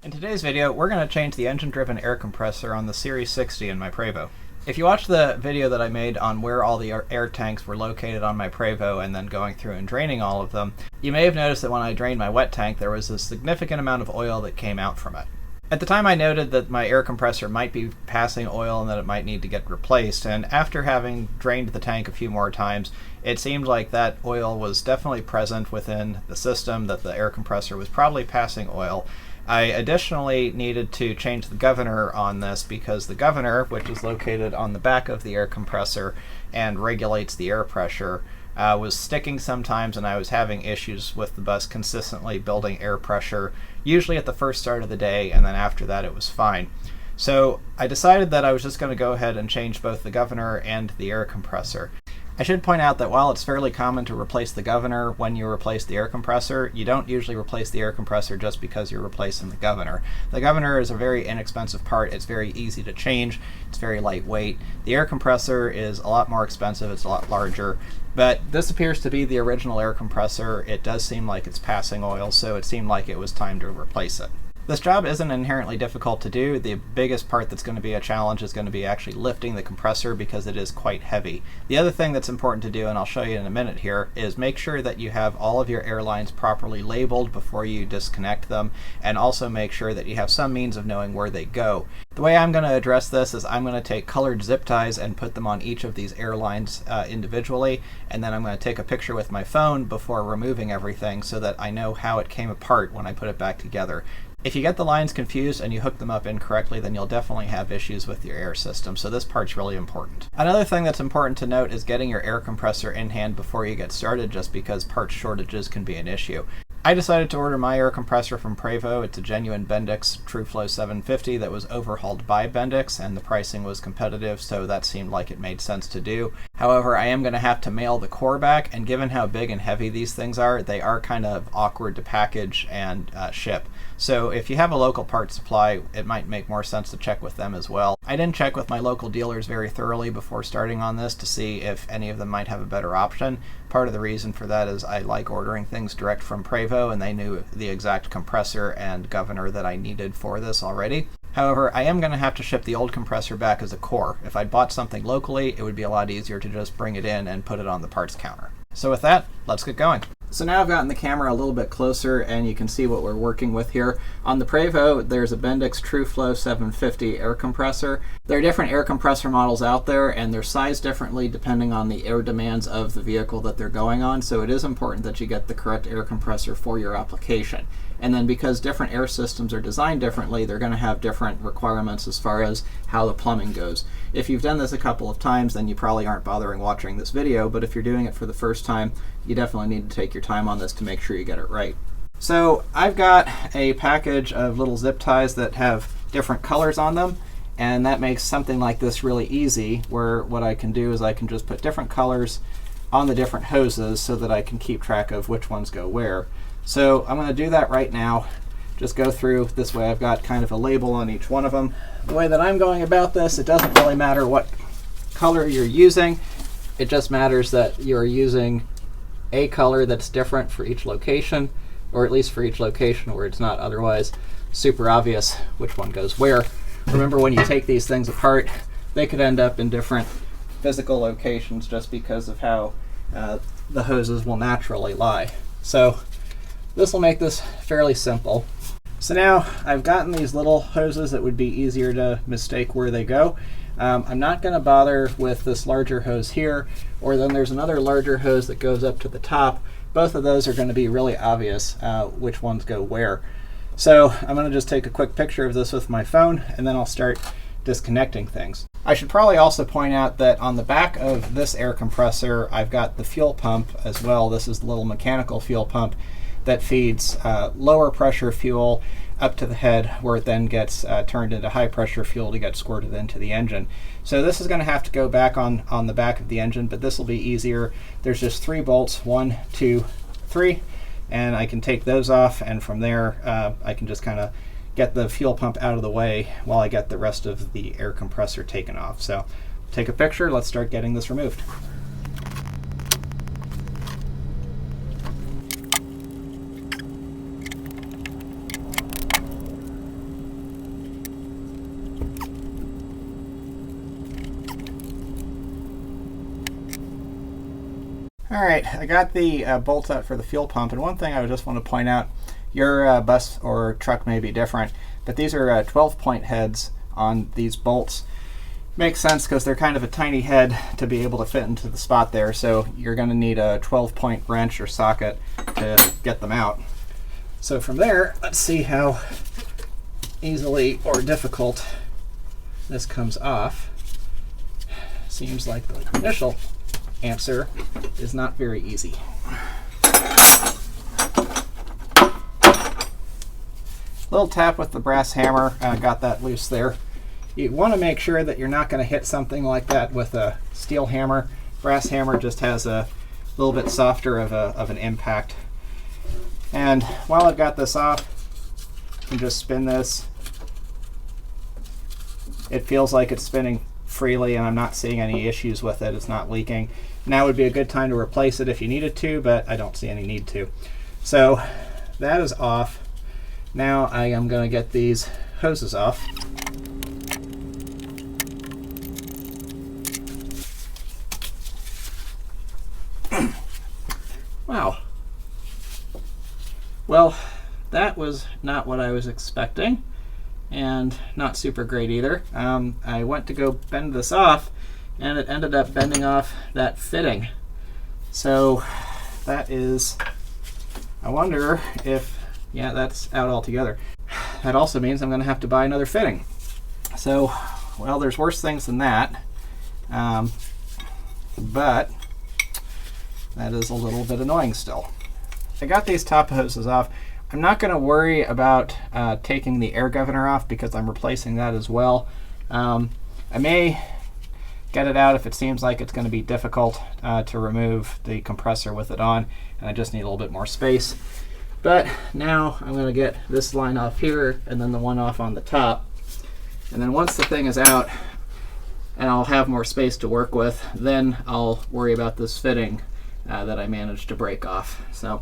In today's video, we're going to change the engine-driven air compressor on the Series 60 in my Prevost. If you watched the video that I made on where all the air tanks were located on my Prevost and then going through and draining all of them, you may have noticed that when I drained my wet tank, there was a significant amount of oil that came out from it. At the time, I noted that my air compressor might be passing oil and that it might need to get replaced, and after having drained the tank a few more times, it seemed like that oil was definitely present within the system, that the air compressor was probably passing oil. I additionally needed to change the governor on this because the governor, which is located on the back of the air compressor and regulates the air pressure, was sticking sometimes, and I was having issues with the bus consistently building air pressure, usually at the first start of the day, and then after that it was fine. So I decided that I was just going to go ahead and change both the governor and the air compressor. I should point out that while it's fairly common to replace the governor when you replace the air compressor, you don't usually replace the air compressor just because you're replacing the governor. The governor is a very inexpensive part. It's very easy to change. It's very lightweight. The air compressor is a lot more expensive. It's a lot larger. But this appears to be the original air compressor. It does seem like it's passing oil, so it seemed like it was time to replace it. This job isn't inherently difficult to do. The biggest part that's going to be a challenge is going to be actually lifting the compressor because it is quite heavy. The other thing that's important to do, and I'll show you in a minute here, is make sure that you have all of your air lines properly labeled before you disconnect them, and also make sure that you have some means of knowing where they go. The way I'm going to address this is I'm going to take colored zip ties and put them on each of these air lines individually, and then I'm going to take a picture with my phone before removing everything so that I know how it came apart when I put it back together. If you get the lines confused and you hook them up incorrectly, then you'll definitely have issues with your air system, so this part's really important. Another thing that's important to note is getting your air compressor in hand before you get started, just because part shortages can be an issue. I decided to order my air compressor from Prevost. It's a genuine Bendix TrueFlow 750 that was overhauled by Bendix, and the pricing was competitive, so that seemed like it made sense to do. However, I am going to have to mail the core back, and given how big and heavy these things are, they are kind of awkward to package and ship. So if you have a local part supply, it might make more sense to check with them as well. I didn't check with my local dealers very thoroughly before starting on this to see if any of them might have a better option. Part of the reason for that is I like ordering things direct from Prevost, and they knew the exact compressor and governor that I needed for this already. However, I am going to have to ship the old compressor back as a core. If I'd bought something locally, it would be a lot easier to just bring it in and put it on the parts counter. So with that, let's get going. So now I've gotten the camera a little bit closer and you can see what we're working with here. On the Prevost, there's a Bendix TrueFlow 750 air compressor. There are different air compressor models out there, and they're sized differently depending on the air demands of the vehicle that they're going on, so it is important that you get the correct air compressor for your application. And then because different air systems are designed differently, they're going to have different requirements as far as how the plumbing goes. If you've done this a couple of times, then you probably aren't bothering watching this video, but if you're doing it for the first time, you definitely need to take your time on this to make sure you get it right. So I've got a package of little zip ties that have different colors on them, and that makes something like this really easy, where what I can do is I can just put different colors on the different hoses so that I can keep track of which ones go where. So I'm going to do that right now. Just go through this way. I've got kind of a label on each one of them. The way that I'm going about this, it doesn't really matter what color you're using. It just matters that you're using a color that's different for each location, or at least for each location where it's not otherwise super obvious which one goes where. Remember, when you take these things apart, they could end up in different physical locations just because of how the hoses will naturally lie. So this will make this fairly simple. So now I've gotten these little hoses that would be easier to mistake where they go. I'm not going to bother with this larger hose here, or then there's another larger hose that goes up to the top. Both of those are going to be really obvious which ones go where. So I'm going to just take a quick picture of this with my phone, and then I'll start disconnecting things. I should probably also point out that on the back of this air compressor, I've got the fuel pump as well. This is the little mechanical fuel pump that feeds lower pressure fuel up to the head, where it then gets turned into high pressure fuel to get squirted into the engine. So this is going to have to go back on the back of the engine, but this will be easier. There's just 3 bolts, 1, 2, 3, and I can take those off, and from there I can just kind of get the fuel pump out of the way while I get the rest of the air compressor taken off. So take a picture, let's start getting this removed. All right, I got the bolts out for the fuel pump, and one thing I just want to point out, your bus or truck may be different, but these are 12-point heads on these bolts. Makes sense because they're kind of a tiny head to be able to fit into the spot there, so you're going to need a 12-point wrench or socket to get them out. So from there, let's see how easily or difficult this comes off. Seems like the initial answer is not very easy. Little tap with the brass hammer, got that loose there. You want to make sure that you're not going to hit something like that with a steel hammer. Brass hammer just has a little bit softer of an impact. And while I've got this off, I can just spin this. It feels like it's spinning freely, and I'm not seeing any issues with it. It's not leaking. Now would be a good time to replace it if you needed to, but I don't see any need to. So that is off. Now I am going to get these hoses off. Wow. Well, that was not what I was expecting, and not super great either. I went to go bend this off, and it ended up bending off that fitting. So that is, I wonder if, yeah, that's out altogether. That also means I'm going to have to buy another fitting. So, well, there's worse things than that, but that is a little bit annoying still. I got these top hoses off. I'm not going to worry about taking the air governor off because I'm replacing that as well. I may get it out if it seems like it's going to be difficult to remove the compressor with it on, and I just need a little bit more space. But now I'm going to get this line off here and then the one off on the top. And then once the thing is out and I'll have more space to work with, then I'll worry about this fitting that I managed to break off. So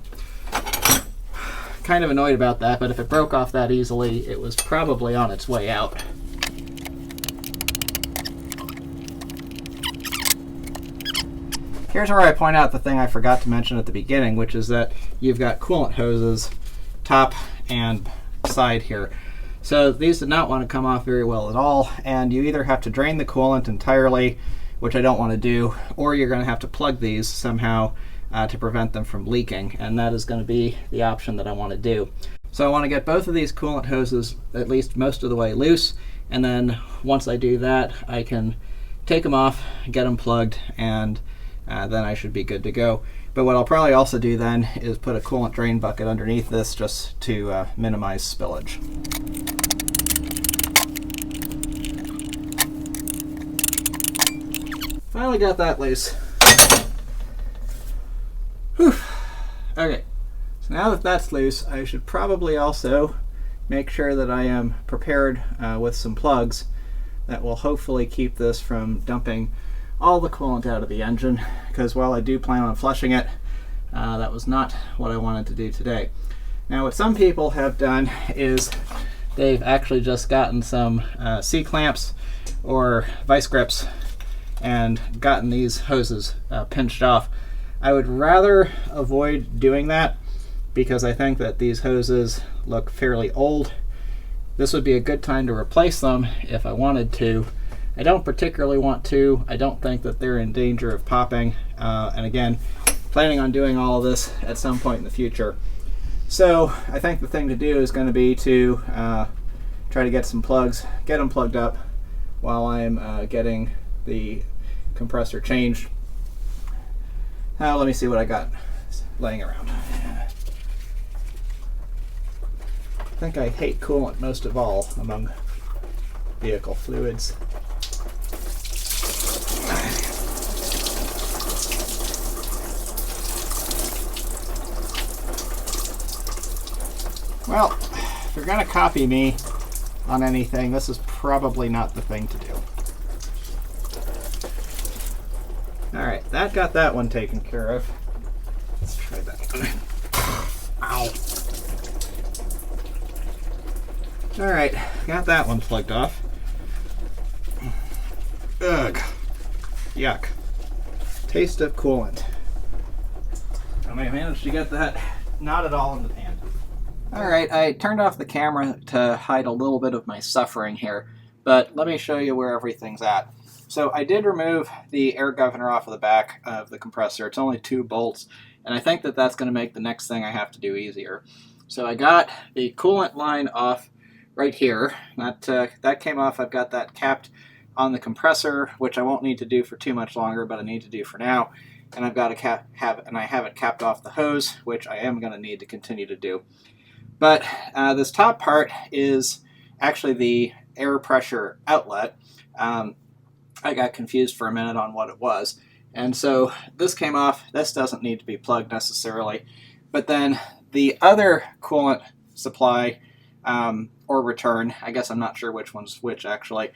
kind of annoyed about that, but if it broke off that easily, it was probably on its way out. Here's where I point out the thing I forgot to mention at the beginning, which is that you've got coolant hoses top and side here. So these did not want to come off very well at all, and you either have to drain the coolant entirely, which I don't want to do, or you're going to have to plug these somehow to prevent them from leaking, and that is going to be the option that I want to do. So I want to get both of these coolant hoses at least most of the way loose, and then once I do that, I can take them off, get them plugged, and then I should be good to go. But what I'll probably also do then is put a coolant drain bucket underneath this just to minimize spillage. Finally got that loose. Whew. Okay, so now that that's loose, I should probably also make sure that I am prepared with some plugs that will hopefully keep this from dumping all the coolant out of the engine, because while I do plan on flushing it, that was not what I wanted to do today. Now what some people have done is they've actually just gotten some C-clamps or vice grips and gotten these hoses pinched off. I would rather avoid doing that because I think that these hoses look fairly old. This would be a good time to replace them if I wanted to. I don't particularly want to. I don't think that they're in danger of popping. And again, planning on doing all of this at some point in the future. So I think the thing to do is going to be to try to get some plugs, get them plugged up while I'm getting the compressor changed. Let me see what I got laying around. I think I hate coolant most of all among vehicle fluids. Well, if you're going to copy me on anything, this is probably not the thing to do. Alright, that got that one taken care of. Let's try that one. Ow. Alright, got that one plugged off. Ugh. Yuck. Taste of coolant. And I managed to get that not at all in the pan. Alright, I turned off the camera to hide a little bit of my suffering here, but let me show you where everything's at. So I did remove the air governor off of the back of the compressor. It's only 2 bolts, and I think that that's going to make the next thing I have to do easier. So I got the coolant line off right here. That came off. I've got that capped on the compressor, which I won't need to do for too much longer, but I need to do for now. And I've got to I have it capped off the hose, which I am going to need to continue to do. But this top part is actually the air pressure outlet. I got confused for a minute on what it was. And so this came off. This doesn't need to be plugged necessarily. But then the other coolant supply or return, I guess I'm not sure which one's which actually,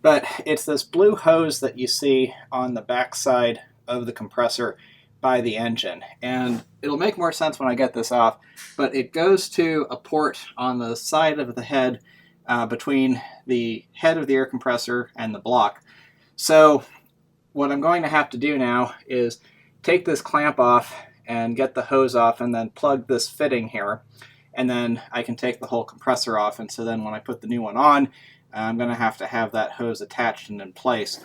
but it's this blue hose that you see on the back side of the compressor by the engine. And it'll make more sense when I get this off, but it goes to a port on the side of the head between the head of the air compressor and the block. So what I'm going to have to do now is take this clamp off and get the hose off and then plug this fitting here, and then I can take the whole compressor off. And so then when I put the new one on, I'm going to have that hose attached and in place.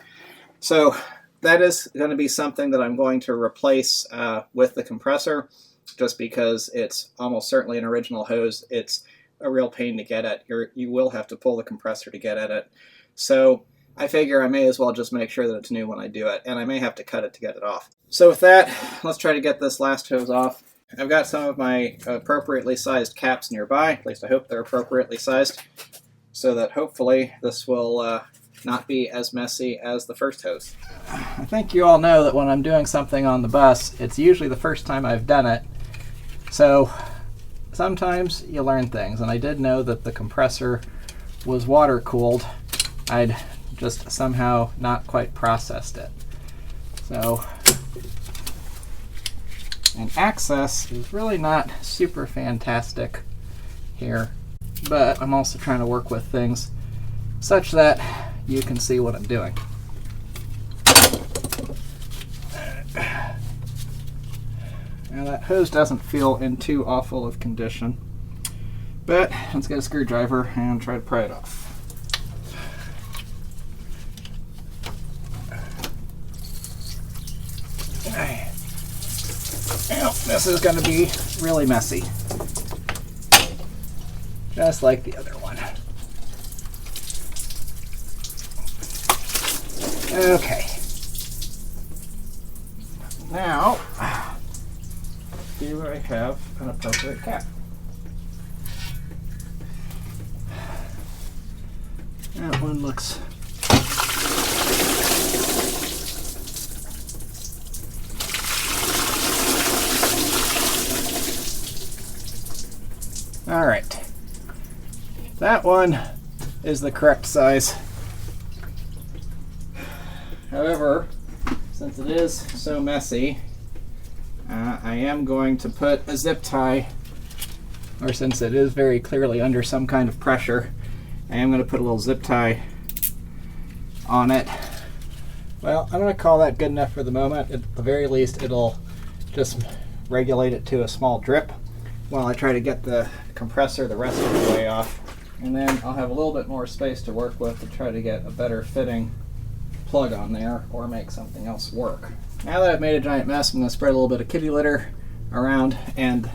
So that is going to be something that I'm going to replace with the compressor, just because it's almost certainly an original hose. It's a real pain to get at. You will have to pull the compressor to get at it. So I figure I may as well just make sure that it's new when I do it, and I may have to cut it to get it off. So with that, let's try to get this last hose off. I've got some of my appropriately sized caps nearby. At least I hope they're appropriately sized, so that hopefully this will not be as messy as the first hose. I think you all know that when I'm doing something on the bus, it's usually the first time I've done it. So sometimes you learn things, and I did know that the compressor was water cooled. I'd just somehow not quite processed it. So, and access is really not super fantastic here, but I'm also trying to work with things such that you can see what I'm doing. Now that hose doesn't feel in too awful of condition, but let's get a screwdriver and try to pry it off. Well, this is going to be really messy, just like the other one. Okay. Now, do I have an appropriate cap? That one looks... All right. That one is the correct size. However, since it is so messy, I am going to put a zip tie, or since it is very clearly under some kind of pressure, I am going to put a little zip tie on it. Well, I'm going to call that good enough for the moment. At the very least, it'll just regulate it to a small drip while I try to get the compressor the rest of the way off. And then I'll have a little bit more space to work with to try to get a better fitting plug on there or make something else work. Now that I've made a giant mess, I'm going to spread a little bit of kitty litter around, and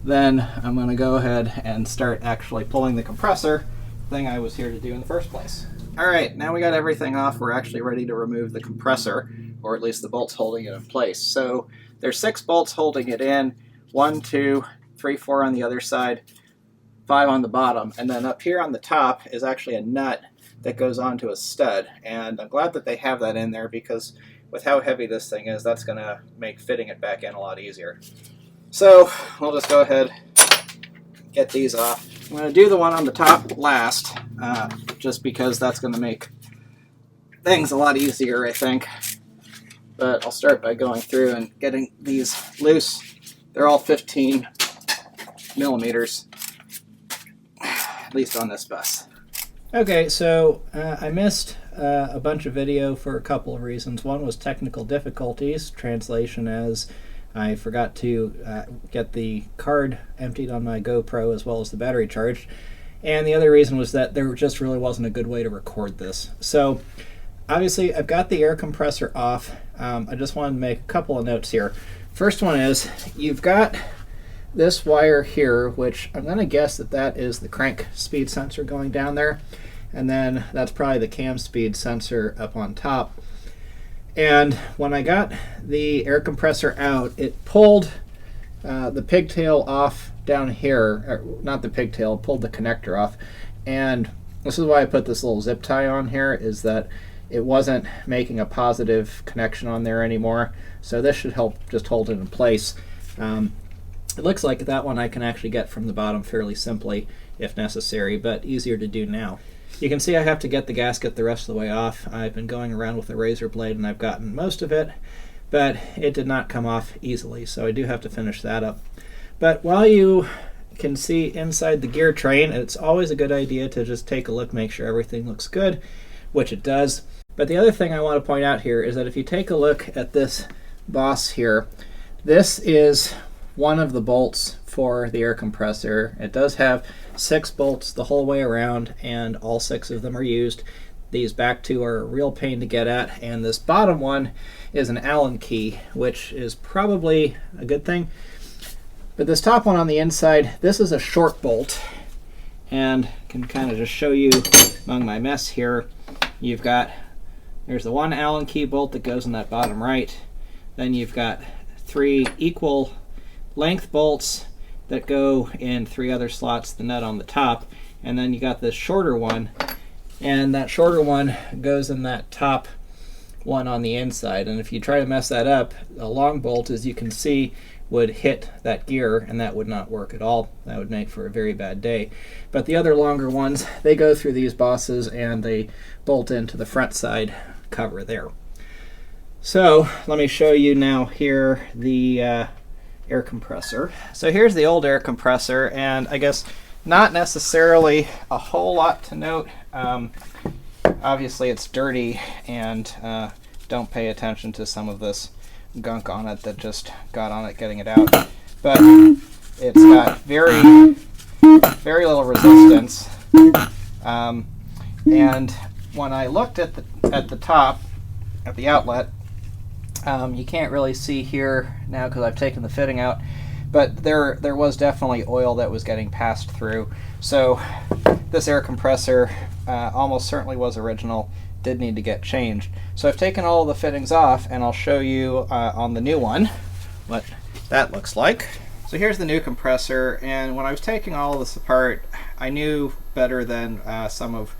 then I'm going to go ahead and start actually pulling the compressor, thing I was here to do in the first place. Alright, now we got everything off, we're actually ready to remove the compressor, or at least the bolts holding it in place. So there's 6 bolts holding it in, 1, 2, 3, 4 on the other side, 5 on the bottom, and then up here on the top is actually a nut that goes onto a stud. And I'm glad that they have that in there, because with how heavy this thing is, that's going to make fitting it back in a lot easier. So we'll just go ahead and get these off. I'm going to do the one on the top last, just because that's going to make things a lot easier, I think. But I'll start by going through and getting these loose. They're all 15 millimeters, at least on this bus. Okay, so I missed a bunch of video for a couple of reasons. One was technical difficulties, translation as I forgot to get the card emptied on my GoPro as well as the battery charged. And the other reason was that there just really wasn't a good way to record this. So obviously I've got the air compressor off. I just wanted to make a couple of notes here. First one is you've got this wire here, which I'm going to guess that that is the crank speed sensor going down there. And then that's probably the cam speed sensor up on top. And when I got the air compressor out, it pulled the pigtail off down here, or not the pigtail, it pulled the connector off. And this is why I put this little zip tie on here, is that it wasn't making a positive connection on there anymore. So this should help just hold it in place. It looks like that one I can actually get from the bottom fairly simply if necessary, but easier to do now. You can see I have to get the gasket the rest of the way off. I've been going around with a razor blade and I've gotten most of it, but it did not come off easily, so I do have to finish that up. But while you can see inside the gear train, it's always a good idea to just take a look, make sure everything looks good, which it does. But the other thing I want to point out here is that if you take a look at this boss here, this is one of the bolts for the air compressor. It does have 6 bolts the whole way around, and all 6 of them are used. These back 2 are a real pain to get at, and this bottom one is an Allen key, which is probably a good thing. But this top one on the inside, this is a short bolt, and I can kind of just show you among my mess here. You've got, there's the one Allen key bolt that goes in that bottom right. Then you've got 3 equal length bolts that go in 3 other slots, the nut on the top, and then you got this shorter one, and that shorter one goes in that top one on the inside. And if you try to mess that up, a long bolt, as you can see, would hit that gear, and that would not work at all. That would make for a very bad day. But the other longer ones, they go through these bosses and they bolt into the front side cover there. So let me show you now here the air compressor. So here's the old air compressor, and I guess not necessarily a whole lot to note. Obviously it's dirty, and don't pay attention to some of this gunk on it that just got on it getting it out. But it's got very little resistance. And when I looked at the top, at the outlet, you can't really see here now because I've taken the fitting out, but there was definitely oil that was getting passed through. So this air compressor almost certainly was original, did need to get changed. So I've taken all of the fittings off, and I'll show you on the new one what that looks like. So here's the new compressor, and when I was taking all of this apart, I knew better than some of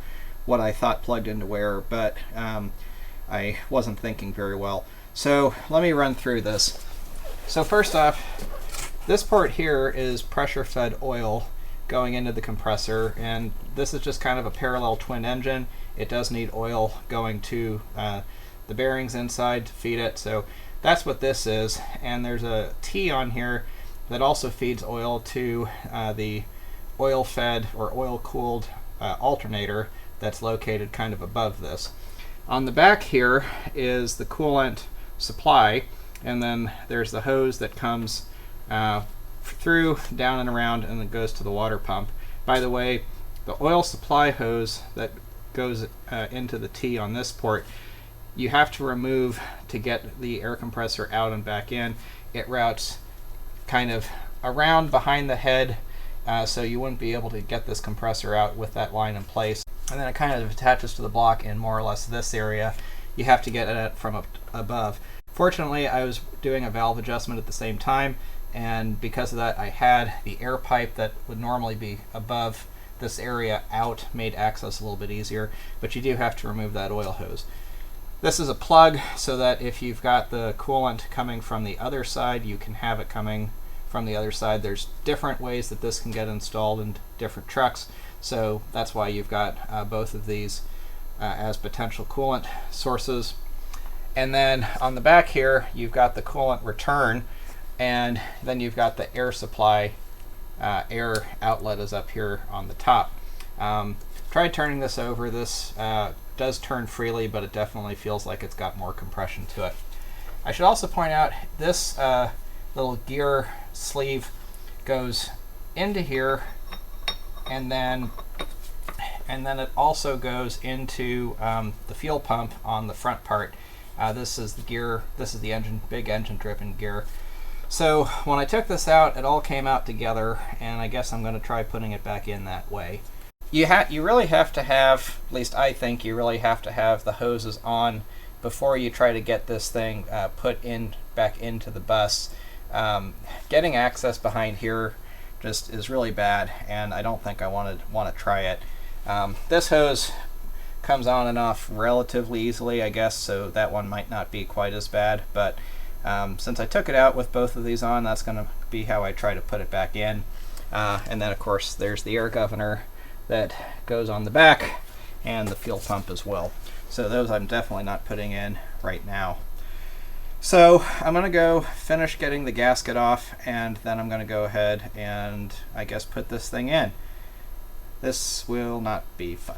what I thought plugged into where, but I wasn't thinking very well. So let me run through this. So first off, this port here is pressure fed oil going into the compressor, and this is just kind of a parallel twin engine. It does need oil going to the bearings inside to feed it, so that's what this is. And there's a T on here that also feeds oil to the oil fed or oil cooled alternator that's located kind of above this. On the back here is the coolant supply, and then there's the hose that comes through, down and around, and then goes to the water pump. By the way, the oil supply hose that goes into the T on this port, you have to remove to get the air compressor out and back in. It routes kind of around behind the head, so you wouldn't be able to get this compressor out with that line in place. And then it kind of attaches to the block in more or less this area. You have to get it from up above. Fortunately, I was doing a valve adjustment at the same time, and because of that, I had the air pipe that would normally be above this area out, made access a little bit easier, but you do have to remove that oil hose. This is a plug so that if you've got the coolant coming from the other side, you can have it coming from the other side. There's different ways that this can get installed in different trucks, so that's why you've got both of these as potential coolant sources. And then on the back here, you've got the coolant return, and then you've got the air supply. Air outlet is up here on the top. Try turning this over. This does turn freely, but it definitely feels like it's got more compression to it. I should also point out this little gear sleeve goes into here, and then it also goes into the fuel pump on the front part. This is the gear. This is the engine, big engine-driven gear. So when I took this out, it all came out together, and I guess I'm going to try putting it back in that way. You really have to have, at least I think you really have to have the hoses on before you try to get this thing put back into the bus. Getting access behind here just is really bad, and I don't think I want to try it. This hose comes on and off relatively easily, I guess, so that one might not be quite as bad, but since I took it out with both of these on, that's going to be how I try to put it back in. And then of course there's the air governor that goes on the back, and the fuel pump as well. So those I'm definitely not putting in right now. So I'm going to go finish getting the gasket off, and then I'm going to go ahead and I guess put this thing in. This will not be fun.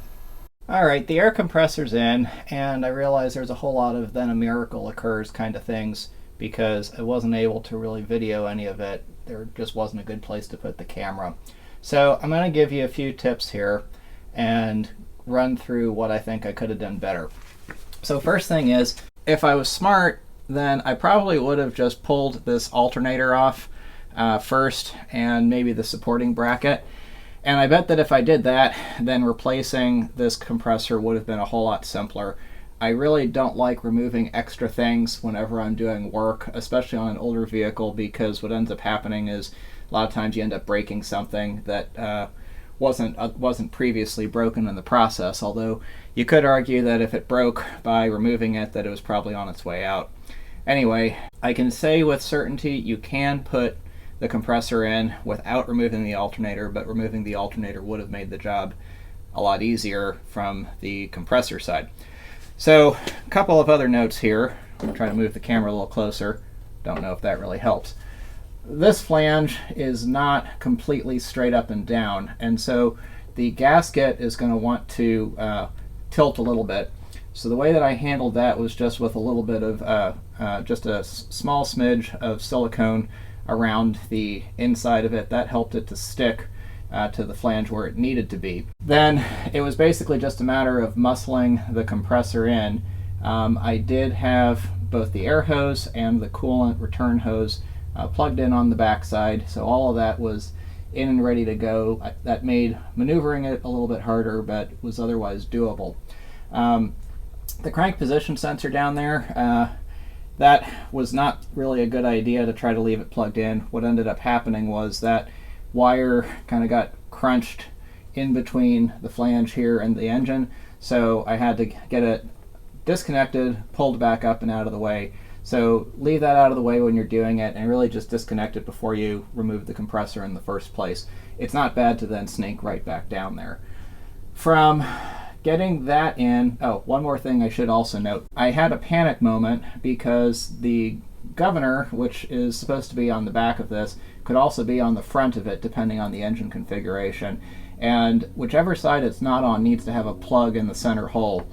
Alright, the air compressor's in, and I realize there's a whole lot of then a miracle occurs kind of things, because I wasn't able to really video any of it. There just wasn't a good place to put the camera. So I'm going to give you a few tips here and run through what I think I could have done better. So first thing is, if I was smart, then I probably would have just pulled this alternator off first, and maybe the supporting bracket. And I bet that if I did that, then replacing this compressor would have been a whole lot simpler. I really don't like removing extra things whenever I'm doing work, especially on an older vehicle, because what ends up happening is a lot of times you end up breaking something that wasn't previously broken in the process, although you could argue that if it broke by removing it, that it was probably on its way out. Anyway, I can say with certainty you can put the compressor in without removing the alternator, but removing the alternator would have made the job a lot easier from the compressor side. So a couple of other notes here. I'm trying to move the camera a little closer. Don't know if that really helps. This flange is not completely straight up and down, and so the gasket is going to want to tilt a little bit. So the way that I handled that was just with a little bit of just a small smidge of silicone around the inside of it. That helped it to stick to the flange where it needed to be. Then it was basically just a matter of muscling the compressor in. I did have both the air hose and the coolant return hose plugged in on the backside, so all of that was in and ready to go. That made maneuvering it a little bit harder, but was otherwise doable. The crank position sensor down there, that was not really a good idea to try to leave it plugged in. What ended up happening was that wire kind of got crunched in between the flange here and the engine, so I had to get it disconnected, pulled back up and out of the way. So leave that out of the way when you're doing it, and really just disconnect it before you remove the compressor in the first place. It's not bad to then snake right back down there. From getting that in, oh, one more thing I should also note. I had a panic moment because the governor, which is supposed to be on the back of this, could also be on the front of it depending on the engine configuration, and whichever side it's not on needs to have a plug in the center hole.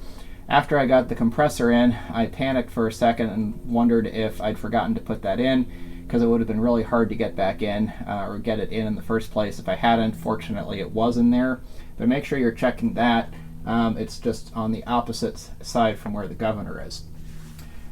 After I got the compressor in, I panicked for a second and wondered if I'd forgotten to put that in, because it would have been really hard to get back in or get it in the first place if I hadn't. Fortunately, it was in there, but make sure you're checking that. It's just on the opposite side from where the governor is.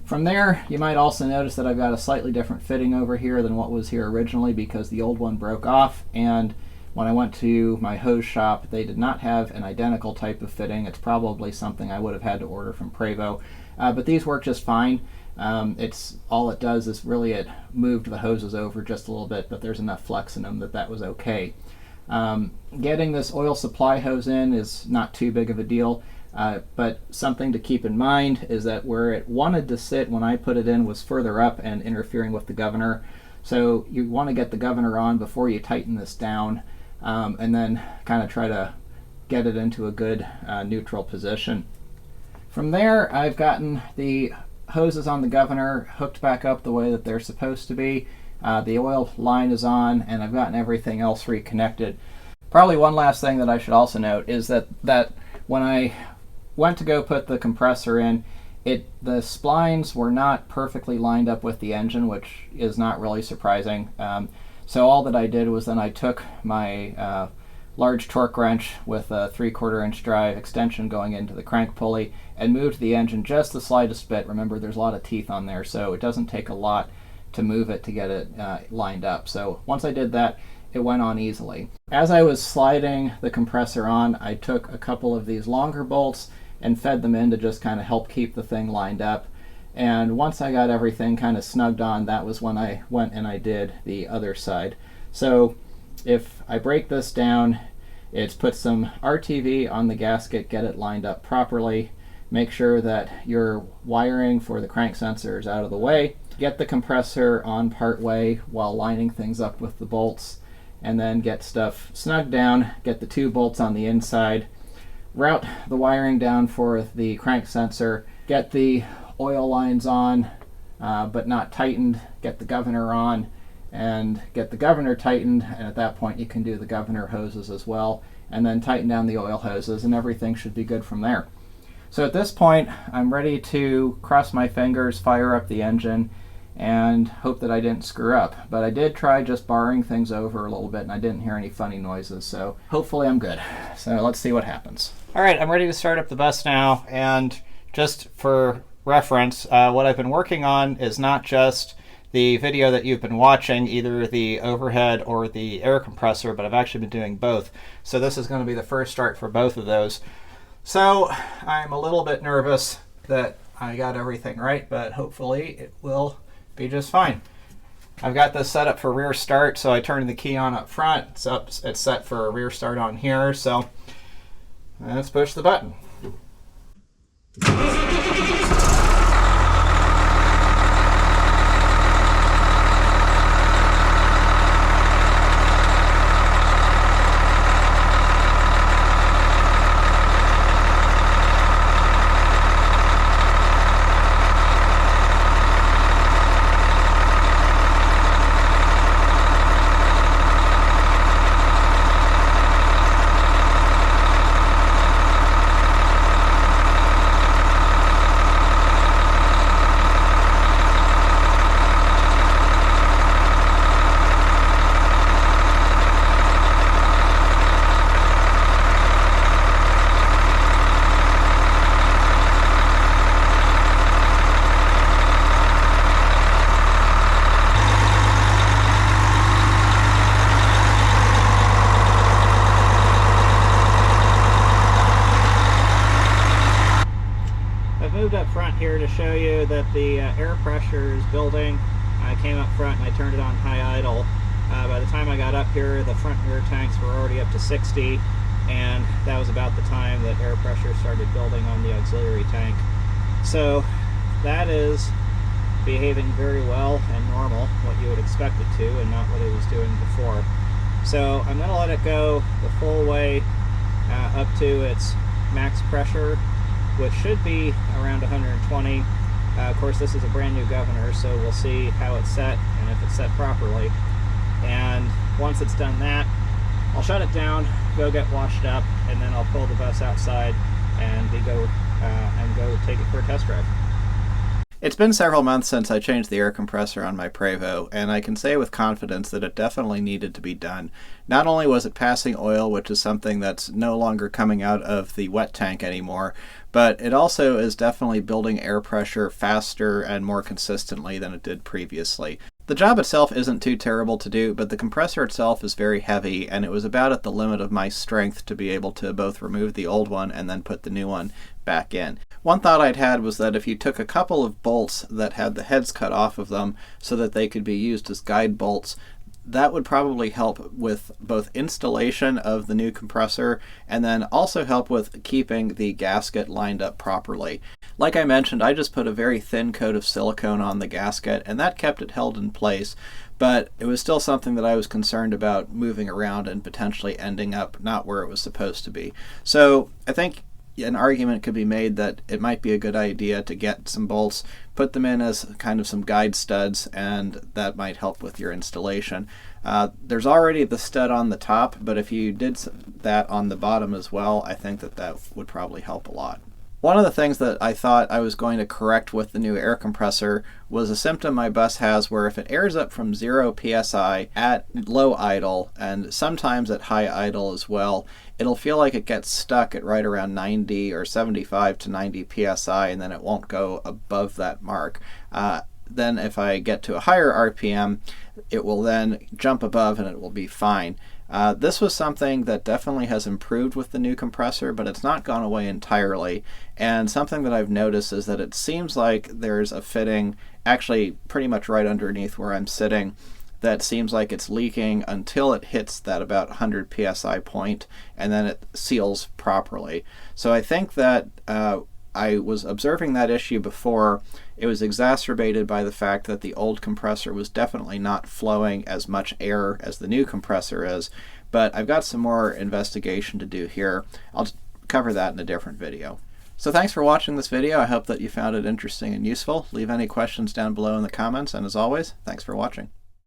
From there, you might also notice that I've got a slightly different fitting over here than what was here originally, because the old one broke off, and when I went to my hose shop, they did not have an identical type of fitting. It's probably something I would have had to order from Prevost, but these work just fine. It's all it does is really it moved the hoses over just a little bit, but there's enough flex in them that was okay. Getting this oil supply hose in is not too big of a deal, but something to keep in mind is that where it wanted to sit when I put it in was further up and interfering with the governor. So you want to get the governor on before you tighten this down, and then kind of try to get it into a good neutral position. From there, I've gotten the hoses on the governor hooked back up the way that they're supposed to be. The oil line is on, and I've gotten everything else reconnected. Probably one last thing that I should also note is that when I went to go put the compressor in, The splines were not perfectly lined up with the engine, which is not really surprising. So all that I did was then I took my large torque wrench with a 3/4 inch drive extension going into the crank pulley and moved the engine just the slightest bit. Remember, there's a lot of teeth on there, so it doesn't take a lot to move it to get it lined up. So once I did that, it went on easily. As I was sliding the compressor on, I took a couple of these longer bolts and fed them in to just kind of help keep the thing lined up. And once I got everything kind of snugged on, that was when I went and I did the other side. So if I break this down, it's put some RTV on the gasket, get it lined up properly, make sure that your wiring for the crank sensor is out of the way, get the compressor on part way while lining things up with the bolts, and then get stuff snugged down, get the 2 bolts on the inside, route the wiring down for the crank sensor, get the oil lines on but not tightened, get the governor on, and get the governor tightened, and at that point you can do the governor hoses as well, and then tighten down the oil hoses, and everything should be good from there. So at this point, I'm ready to cross my fingers, fire up the engine, and hope that I didn't screw up. But I did try just barring things over a little bit, and I didn't hear any funny noises, so hopefully I'm good. So let's see what happens. All right, I'm ready to start up the bus now, and just for reference, what I've been working on is not just the video that you've been watching, either the overhead or the air compressor, but I've actually been doing both. So this is going to be the first start for both of those. So I'm a little bit nervous that I got everything right, but hopefully it will be just fine. I've got this set up for rear start, so I turned the key on up front. It's set for a rear start on here, so let's push the button. Up front here to show you that the air pressure is building. I came up front and I turned it on high idle. By the time I got up here, the front and rear tanks were already up to 60, and that was about the time that air pressure started building on the auxiliary tank. So that is behaving very well and normal, what you would expect it to, and not what it was doing before. So I'm going to let it go the full way up to its max pressure, which should be around 120. Of course, this is a brand new governor, so we'll see how it's set and if it's set properly. And once it's done that, I'll shut it down, go get washed up, and then I'll pull the bus outside and go take it for a test drive. It's been several months since I changed the air compressor on my Prevost, and I can say with confidence that it definitely needed to be done. Not only was it passing oil, which is something that's no longer coming out of the wet tank anymore, but it also is definitely building air pressure faster and more consistently than it did previously. The job itself isn't too terrible to do, but the compressor itself is very heavy, and it was about at the limit of my strength to be able to both remove the old one and then put the new one back in. One thought I'd had was that if you took a couple of bolts that had the heads cut off of them so that they could be used as guide bolts, that would probably help with both installation of the new compressor and then also help with keeping the gasket lined up properly. Like I mentioned, I just put a very thin coat of silicone on the gasket, and that kept it held in place, but it was still something that I was concerned about moving around and potentially ending up not where it was supposed to be. So I think an argument could be made that it might be a good idea to get some bolts, put them in as kind of some guide studs, and that might help with your installation. There's already the stud on the top, but if you did that on the bottom as well, I think that would probably help a lot. One of the things that I thought I was going to correct with the new air compressor was a symptom my bus has where if it airs up from 0 psi at low idle and sometimes at high idle as well, it'll feel like it gets stuck at right around 90 or 75 to 90 psi, and then it won't go above that mark. Then if I get to a higher RPM, it will then jump above and it will be fine. This was something that definitely has improved with the new compressor, but it's not gone away entirely. And something that I've noticed is that it seems like there's a fitting, actually pretty much right underneath where I'm sitting, that seems like it's leaking until it hits that about 100 psi point, and then it seals properly. So I think that I was observing that issue before. It was exacerbated by the fact that the old compressor was definitely not flowing as much air as the new compressor is, but I've got some more investigation to do here. I'll cover that in a different video. So thanks for watching this video. I hope that you found it interesting and useful. Leave any questions down below in the comments, and as always, thanks for watching.